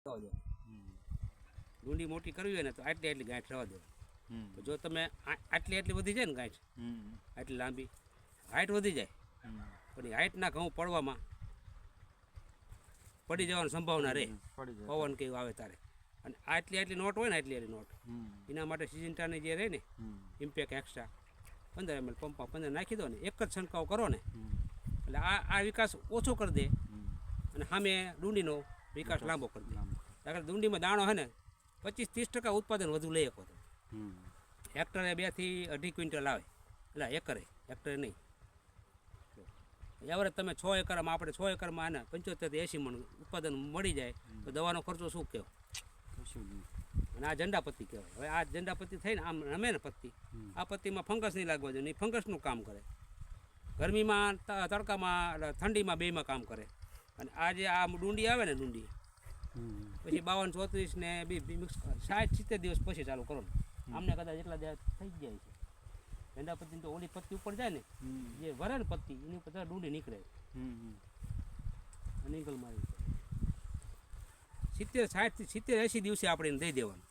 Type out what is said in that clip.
રવા દો. ડુંડી મોટી કરવી હોય ને તો આટલી આટલી ગાંઠ રવા દો. તો જો તમે આટલી આટલી વધી જાય ને ગાંઠ આટલી લાંબી હાઈટ વધી જાય પણ એ હાઈટના ઘઉં પડવામાં પડી જવાની સંભાવના રહે પવન કેવું આવે તારે. અને આટલી આટલી નોટ હોય ને આટલી આટલી નોટ એના માટે સિજન્ટાની જે રહે ને ઇમ્પેક્ટ એક્સ્ટ્રા 15 ml પંપમાં 15 નાખી દો ને એક જ છંટકાવ કરો ને એટલે આ વિકાસ ઓછો કરી દે અને સામે ડુંડીનો વિકાસ લાંબો કરી દે. કારણ ડુંડીમાં દાણો છે ને 25-30% ઉત્પાદન વધુ લઈ શકો તો હેક્ટરે 2 થી 2.5 ક્વિન્ટલ આવે એટલે હેક્ટરે નહીં. એવરેજ તમે 6 એકરમાં આપણે 6 એકરમાં આને 75-80 મણ ઉત્પાદન મળી જાય તો દવાનો ખર્ચો શું કહેવો. અને આ ઝંડાપત્તી કહેવાય. હવે આ ઝંડાપત્તી થઈને આમ રમે ને પત્તી આ પત્તીમાં ફંગસ નહીં લાગવા જોઈએ. ફંગસનું કામ કરે ગરમીમાં તડકામાં ઠંડીમાં બેમાં કામ કરે. અને આ જે આ ડુંડી આવે ને ડુંડી પછી 52-34 ને મિક્સ 60-70 દિવસ પછી ચાલુ કરો ને આમને કદાચ એટલા થઈ જ જાય છે. ઝંડાપત્તીની તો ઓલી પત્તી ઉપર જાય ને જે વરે ને પત્તી એની ઉપર ડુંડી નીકળે નીકળ મારી 70-60 થી 70-80 દિવસે આપણે એને દઈ દેવાનું.